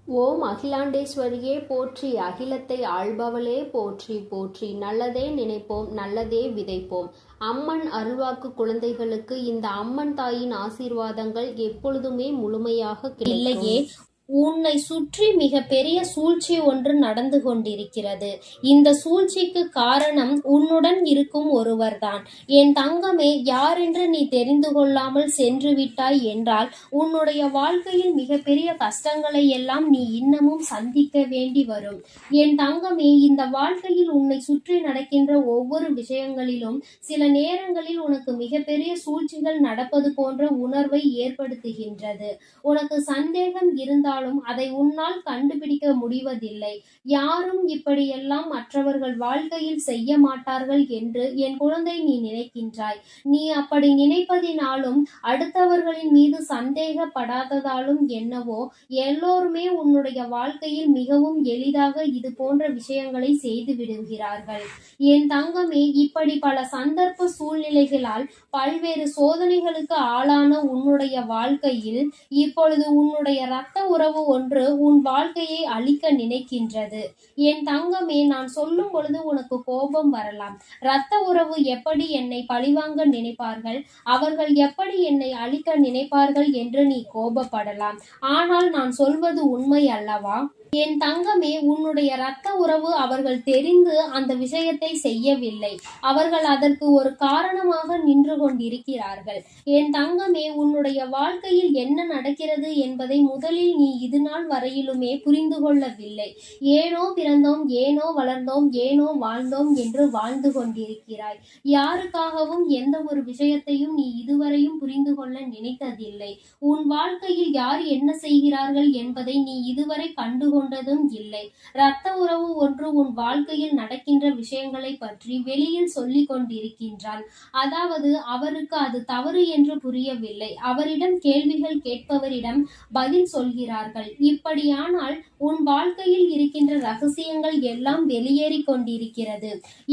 ஓம் அகிலாண்டேஸ்வரியே போற்றி, அகிலத்தை ஆள்பவளே போற்றி போற்றி. நல்லதே நினைப்போம், நல்லதே விதைப்போம். அம்மன் அருள்வாக்கு குழந்தைகளுக்கு இந்த அம்மன் தாயின் ஆசீர்வாதங்கள் எப்பொழுதுமே முழுமையாக இல்லையே. உன்னை சுற்றி மிக பெரிய சூழ்ச்சி ஒன்று நடந்து கொண்டிருக்கிறது. இந்த சூழ்ச்சிக்கு காரணம் உன்னுடன் இருக்கும் ஒருவர்தான். என் தங்கமே, யாரென்று நீ தெரிந்து கொள்ளாமல் சென்று விட்டாய் என்றால் உன்னுடைய வாழ்க்கையில் மிகப்பெரிய கஷ்டங்களை எல்லாம் நீ இன்னமும் சந்திக்க வேண்டி வரும். என் தங்கமே, இந்த வாழ்க்கையில் உன்னை சுற்றி நடக்கின்ற ஒவ்வொரு விஷயங்களிலும் சில நேரங்களில் உனக்கு மிகப்பெரிய சூழ்ச்சிகள் நடப்பது போன்ற உணர்வை ஏற்படுத்துகின்றது. உனக்கு சந்தேகம் இருந்தால் அதை உன்னால் கண்டுபிடிக்க முடிவதில்லை. யாரும் இப்படியெல்லாம் மற்றவர்கள் வாழ்க்கையில் செய்ய மாட்டார்கள் என்று என் குழந்தை நீ நினைக்கின்றாய். நீ அப்படி நினைப்பதினாலும் அடுத்தவர்களின் மீது சந்தேகப்படாததாலும் என்னவோ எல்லோருமே உன்னுடைய வாழ்க்கையில் மிகவும் எளிதாக இது போன்ற விஷயங்களை செய்து விடுகிறார்கள். என் தங்கமே, இப்படி பல சந்தர்ப்ப சூழ்நிலைகளால் பல்வேறு சோதனைகளுக்கு ஆளான உன்னுடைய வாழ்க்கையில் இப்பொழுது உன்னுடைய இரத்த உறவு ஒன்று உன் வாழ்க்கையை அழிக்க நினைக்கின்றது. என் தங்கமே, நான் சொல்லும் பொழுது உனக்கு கோபம் வரலாம். இரத்த உறவு எப்படி என்னை பழிவாங்க நினைப்பார்கள், அவர்கள் எப்படி என்னை அழிக்க நினைப்பார்கள் என்று நீ கோபப்படலாம். ஆனால் நான் சொல்வது உண்மை அல்லவா? என் தங்கமே, உன்னுடைய இரத்த உறவு அவர்கள் தெரிந்து அந்த விஷயத்தை செய்யவில்லை. அவர்கள் அதற்கு ஒரு காரணமாக நின்று கொண்டிருக்கிறார்கள். என் தங்கமே, உன்னுடைய வாழ்க்கையில் என்ன நடக்கிறது என்பதை முதலில் நீ இது நாள் வரையிலுமே புரிந்து கொள்ளவில்லை. ஏனோ பிறந்தோம், ஏனோ வளர்ந்தோம், ஏனோ வாழ்ந்தோம் என்று வாழ்ந்து கொண்டிருக்கிறாய். யாருக்காகவும் எந்த ஒரு விஷயத்தையும் நீ இதுவரையும் புரிந்து கொள்ள நினைத்ததில்லை. உன் வாழ்க்கையில் யார் என்ன செய்கிறார்கள் என்பதை நீ இதுவரை கண்டுகொண்டதும் இல்லை. இரத்த உறவு ஒன்று உன் வாழ்க்கையில் நடக்கின்ற விஷயங்களை பற்றி வெளியில் சொல்லிக் கொண்டிருக்கின்றான். அதாவது அவருக்கு அது தவறு என்று புரியவில்லை. அவரிடம் கேள்விகள் கேட்பவரிடம் பதில் சொல்கிறார்கள். இப்படியானால் உன் வாழ்க்கையில் இருக்கின்ற ரகசியங்கள் எல்லாம் வெளியேறி கொண்டிருக்கிறது.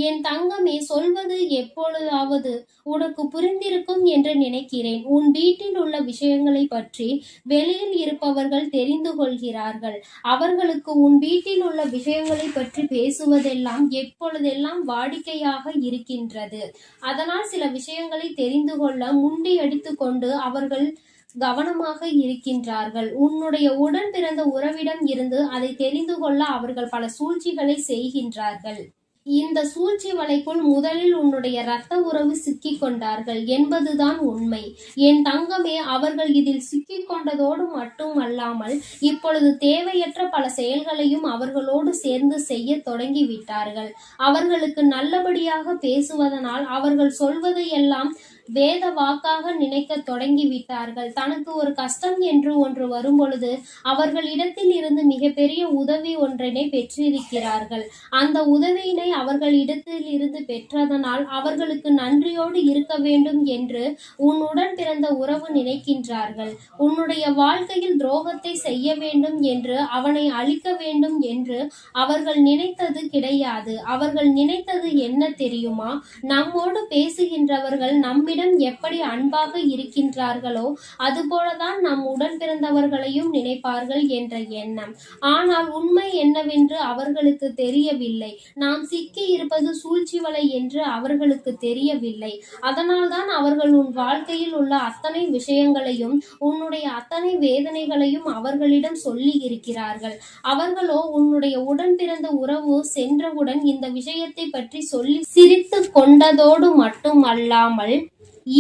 என் தங்கமே, சொல்வது எப்பொழுதாவது உனக்கு புரிந்திருக்கும் என்று நினைக்கிறேன். உன் வீட்டில் உள்ள விஷயங்களை பற்றி வெளியில் இருப்பவர்கள் தெரிந்து கொள்கிறார்கள். அவர்களுக்கு உன் வீட்டில் உள்ள விஷயங்களை பற்றி பேசுவதெல்லாம் எப்பொழுதெல்லாம் வாடிக்கையாக இருக்கின்றது. அதனால் சில விஷயங்களை தெரிந்து கொள்ள முண்டி அடித்து கொண்டு அவர்கள் கவனமாக இருக்கின்றார்கள். உன்னுடைய உடன் பிறந்த உறவிடம் இருந்து அதை தெரிந்து கொள்ள அவர்கள் பல சூழ்ச்சிகளை செய்கின்றார்கள். இந்த சூழ்ச்சி வலைக்குள் முதலில் உன்னுடைய இரத்த உறவு சிக்கிக் கொண்டார்கள் என்பதுதான் உண்மை. என் தங்கமே, அவர்கள் இதில் சிக்கிக் கொண்டதோடு மட்டுமல்லாமல் இப்பொழுது தேவையற்ற பல செயல்களையும் அவர்களோடு சேர்ந்து செய்ய தொடங்கிவிட்டார்கள். அவர்களுக்கு நல்லபடியாக பேசுவதனால் அவர்கள் சொல்வதையெல்லாம் வேத வாக்காக நினைக்க தொடங்கிவிட்டார்கள். தனக்கு ஒரு கஷ்டம் என்று ஒன்று வரும்பொழுது அவர்களிடத்தில் இருந்து மிகப்பெரிய உதவி ஒன்றினை பெற்றிருக்கிறார்கள். அந்த உதவியினை அவர்களிடத்தில் இருந்து பெற்றதனால் அவர்களுக்கு நன்றியோடு இருக்க வேண்டும் என்று உன்னுடன் பிறந்த உறவு நினைக்கின்றார்கள். உன்னுடைய வாழ்க்கையில் துரோகத்தை செய்ய வேண்டும் என்று, அவனை அழிக்க வேண்டும் என்று அவர்கள் நினைத்தது கிடையாது. அவர்கள் நினைத்தது என்ன தெரியுமா? நம்மோடு பேசுகின்றவர்கள் நம்மிடம் எப்படி அன்பாக இருக்கின்றார்களோ அதுபோலதான் நம் உடன் பிறந்தவர்களையும் நினைப்பார்கள் என்ற எண்ணம். ஆனால் உண்மை என்னவென்று அவர்களுக்கு தெரியவில்லை. நாம் சிக்கி இருப்பது சூழ்ச்சி வலை என்று அவர்களுக்கு தெரியவில்லை. அதனால்தான் அவர்கள் உன் வாழ்க்கையில் உள்ள அத்தனை விஷயங்களையும் உன்னுடைய அத்தனை வேதனைகளையும் அவர்களிடம் சொல்லி இருக்கிறார்கள். அவர்களோ உன்னுடைய உடன் பிறந்த உறவு சென்றவுடன் இந்த விஷயத்தை பற்றி சொல்லி சிரித்து கொண்டதோடு மட்டும் அல்லாமல்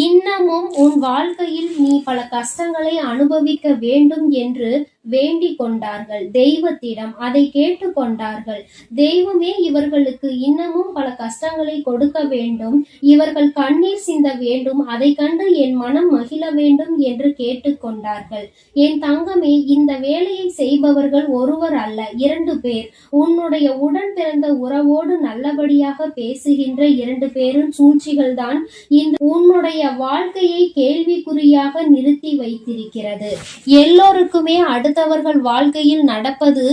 இன்னமும் உன் வாழ்க்கையில் நீ பல கஷ்டங்களை அனுபவிக்க வேண்டும் என்று வேண்டிக் கொண்டார்கள் தெய்வத்திடம். அதை கேட்டு கொண்டார்கள். தெய்வமே இவர்களுக்கு இன்னமும் பல கஷ்டங்களை கொடுக்க வேண்டும், இவர்கள் கண்ணீர் சிந்த வேண்டும், அதை கண்டு என் மனம் மகிழ வேண்டும் என்று கேட்டுக்கொண்டார்கள். என் தங்கமே, இந்த வேலையை செய்பவர்கள் ஒருவர் அல்ல, 2 பேர். உன்னுடைய உடன் பிறந்த உறவோடு நல்லபடியாக பேசுகின்ற 2 பேரும் சூழ்ச்சிகள் தான் இந்த உன்னுடைய வாழ்க்கையை கேள்விக்குறியாக நிறுத்தி வைத்திருக்கிறது. எல்லோருக்குமே அடுத்தவர்கள் வாழ்க்கையில் நடப்பது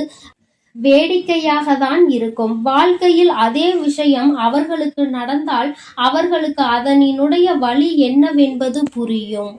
வேடிக்கையாக தான் இருக்கும். வாழ்க்கையில் அதே விஷயம் அவர்களுக்கு நடந்தால் அவர்களுக்கு அதனினுடைய வழி என்னவென்பது புரியும்.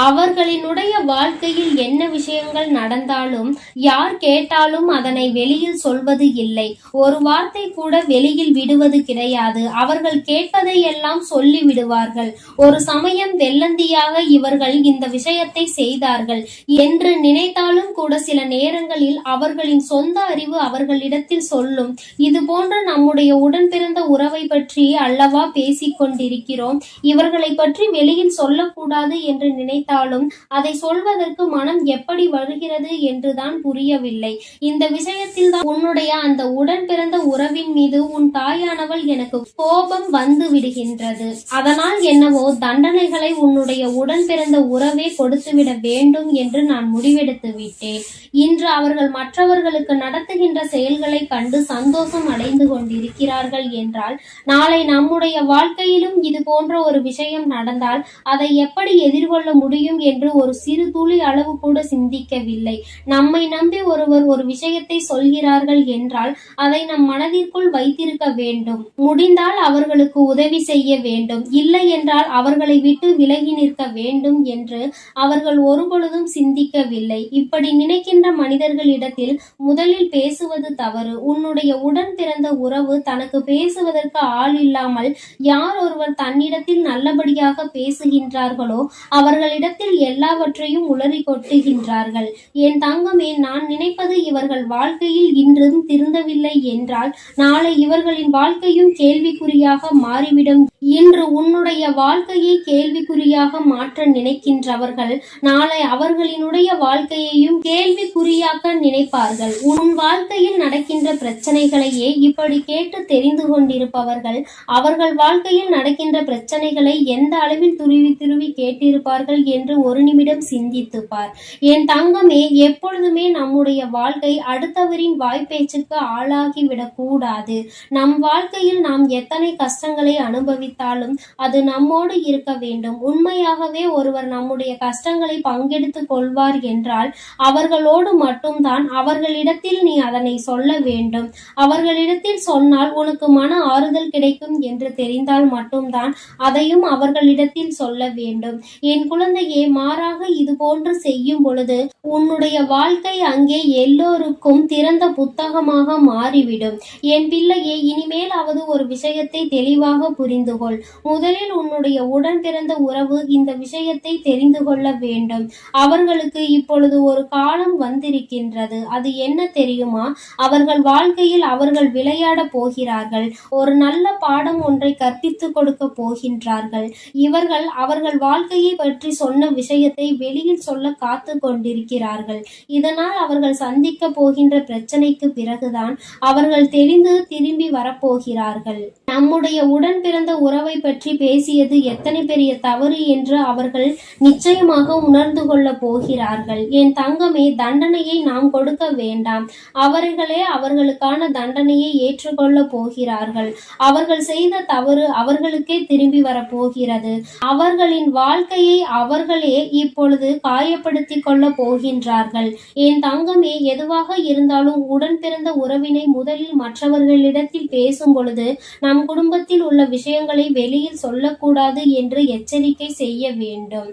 அவர்களினுடைய வாழ்க்கையில் என்ன விஷயங்கள் நடந்தாலும் யார் கேட்டாலும் அதனை வெளியில் சொல்வது இல்லை. ஒரு வார்த்தை கூட வெளியில் விடுவது கிடையாது. அவர்கள் கேட்பதை எல்லாம் சொல்லி விடுவார்கள். ஒரு சமயம் வெள்ளந்தியாக இவர்கள் இந்த விஷயத்தை செய்தார்கள் என்று நினைத்தாலும் கூட சில நேரங்களில் அவர்களின் சொந்த அறிவு அவர்களிடத்தில் சொல்லும். இது போன்ற நம்முடைய உடன் பிறந்த உறவை பற்றி அல்லவா பேசிக் கொண்டிருக்கிறோம். இவர்களை பற்றி வெளியில் சொல்லக்கூடாது என்று நினைத்தாலும் அதை சொல்வதற்கு மனம் எப்படி வருகிறது என்றுதான் புரியவில்லை. இந்த விஷயத்தில் தான் உன்னுடைய அந்த உடன் பிறந்த உறவின் மீது உன் தாயானவள் எனக்கு கோபம் வந்து விடுகின்றது. அதனால் என்னவோ தண்டனைகளை உன்னுடைய உடன் பிறந்த உறவே கொடுத்துவிட வேண்டும் என்று நான் முடிவெடுத்து விட்டேன். இன்று அவர்கள் மற்றவர்களுக்கு நடத்துகின்ற செயல்களை கண்டு சந்தோஷம் அடைந்து கொண்டிருக்கிறார்கள் என்றால் நாளை நம்முடைய வாழ்க்கையிலும் இது போன்ற ஒரு விஷயம் நடந்தால் அதை எப்படி எதிர்கொள்ள முடியும் என்று ஒரு சிறு துளி அளவு கூட சிந்திக்கவில்லை. நம்மை நம்பி ஒருவர் ஒரு விஷயத்தை சொல்கிறார்கள் என்றால் அதை நம் மனதிற்குள் வைத்திருக்க வேண்டும். முடிந்தால் அவர்களுக்கு உதவி செய்ய வேண்டும், இல்லை என்றால் அவர்களை விட்டு விலகி நிற்க வேண்டும் என்று அவர்கள் ஒருபொழுதும் சிந்திக்கவில்லை. இப்படி நினைக்கின்ற மனிதர்களிடத்தில் முதலில் பேசுவது தவறு. உன்னுடைய உடன் பிறந்த உறவு தனக்கு பேசுவதற்கு ஆள் இல்லாமல் யார் ஒருவர் தன்னிடத்தில் நல்லபடியாக பேசுகின்றார்களோ அவர்களிடத்தில் எல்லாவற்றையும் உளறி கொட்டுகின்றார்கள். என் தங்கமே, நான் நினைப்பது இவர்கள் வாழ்க்கையில் இன்றும் திருந்தவில்லை என்றால் நாளை இவர்களின் வாழ்க்கையும் கேள்விக்குறியாக மாறிவிடும். இன்று உன்னுடைய வாழ்க்கையை கேள்விக்குறியாக மாற்ற நினைக்கின்றவர்கள் நாளை அவர்களினுடைய வாழ்க்கையையும் கேள்விக்குறியாக்க நினைப்பார்கள். உன் வாழ்க்கையில் நடக்கின்ற பிரச்சனைகளையே இப்படி கேட்டு தெரிந்து கொண்டிருப்பவர்கள் அவர்கள் வாழ்க்கையில் நடக்கின்ற பிரச்சனைகளை எந்த அளவில் துருவி துருவி கேட்டிருப்பார்கள் என்று ஒரு நிமிடம் சிந்தித்து பார். என் தங்கமே, எப்பொழுதுமே நம்முடைய வாழ்க்கை அடுத்தவரின் வாய்ப்பேச்சுக்கு ஆளாகிவிடக் கூடாது. நம் வாழ்க்கையில் நாம் எத்தனை கஷ்டங்களை அனுபவித்தாலும் அது நம்மோடு இருக்க வேண்டும். உண்மையாகவே ஒருவர் நம்முடைய கஷ்டங்களை பங்கெடுத்துக் கொள்வார் என்றால் அவர்களோடு மட்டும்தான் அவர்களிடத்தில் நீ அதனை சொல்ல வேண்டும். அவர்களிடத்தில் சொன்னால் உனக்கு மன ஆறுதல் கிடைக்கும் என்று தெரிந்தால் மட்டும்தான் அதையும் அவர்களிடத்தில் சொல்ல வேண்டும். என் குழந்தையே, மாறாக இது போன்று செய்யும் பொழுது உன்னுடைய வாழ்க்கை அங்கே எல்லோருக்கும் திறந்த புத்தகமாக மாறிவிடும். என் பிள்ளையே, இனிமேலாவது ஒரு விஷயத்தை தெளிவாக புரிந்து கொள். முதலில் உன்னுடைய உடன் பிறந்த உறவு இந்த விஷயத்தை தெரிந்து கொள்ள வேண்டும். அவர்களுக்கு இப்பொழுது ஒரு காலம் வந்திருக்கின்றது. அது என்ன தெரியுமா? அவர்கள் வாழ்க்கையில் அவர்கள் விளையாட போகிறார்கள். ஒரு நல்ல பாடம் ஒன்றை கற்பித்துக் கொடுக்க போகின்றார்கள். இவர்கள் அவர்கள் வாழ்க்கையை பற்றி சொன்ன விஷயத்தை வெளியில் சொல்ல காத்து கொண்டிருக்கிறார்கள். இதனால் அவர்கள் சந்திக்க போகின்ற பிரச்சனைக்கு பிறகுதான் அவர்கள் தெரிந்து திரும்பி வரப்போகிறார்கள். நம்முடைய உடன் பிறந்த உறவை பற்றி பேசியது எத்தனை பெரிய தவறு என்று அவர்கள் நிச்சயமாக உணர்ந்து கொள்ள போகிறார்கள். என் தங்கமே, தண்டனையை நாம் கொடுக்க வேண்டாம். அவர்களே அவர்களுக்கான தண்டனையை ஏற்றுக்கொள்ள போகிறார்கள். அவர்கள் செய்த தவறு அவர்களுக்கே திரும்பி வரப்போகிறது. அவர்களின் வாழ்க்கையை அவர்களே இப்பொழுது காயப்படுத்திக் கொள்ள போகின்றார்கள். என் தங்கமே, எதுவாக இருந்தாலும் உடன் பிறந்த உறவினை முதலில் மற்றவர்களிடத்தில் பேசும் பொழுது நம் குடும்பத்தில் உள்ள விஷயங்களை வெளியில் சொல்லக்கூடாது என்று எச்சரிக்கை செய்ய வேண்டும்.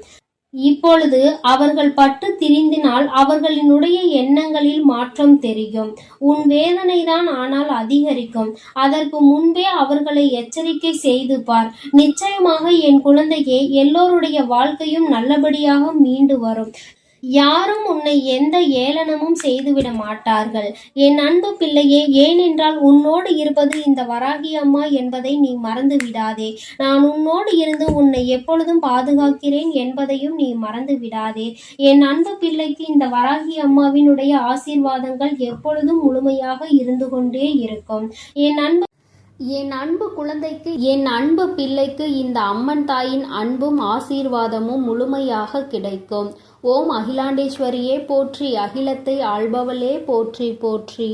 இப்பொழுது அவர்கள் பட்டு திரிந்தினால் அவர்களினுடைய எண்ணங்களில் மாற்றம் தெரியும். உன் வேதனைதான் ஆனால் அதிகரிக்கும். அதற்கு முன்பே அவர்களை எச்சரிக்கை செய்து பார். நிச்சயமாக என் குழந்தையே, எல்லோருடைய வாழ்க்கையும் நல்லபடியாக மீண்டு வரும். யாரும் உன்னை எந்த ஏளனமும் செய்துவிட மாட்டார்கள். என் அன்பு பிள்ளையே, ஏனென்றால் உன்னோடு இருப்பது இந்த வராகி அம்மா என்பதை நீ மறந்து விடாதே. நான் உன்னோடு இருந்து உன்னை எப்பொழுதும் பாதுகாக்கிறேன் என்பதையும் நீ மறந்து விடாதே. என் அன்பு பிள்ளைக்கு இந்த வராகி அம்மாவினுடைய ஆசீர்வாதங்கள் எப்பொழுதும் முழுமையாக இருந்து கொண்டே இருக்கும். என் அன்பு குழந்தைக்கு, என் அன்பு பிள்ளைக்கு இந்த அம்மன் தாயின் அன்பும் ஆசீர்வாதமும் முழுமையாக கிடைக்கும். ஓம் அகிலாண்டேஸ்வரியே போற்றி, அகிலத்தை ஆள்பவளே போற்றி போற்றி.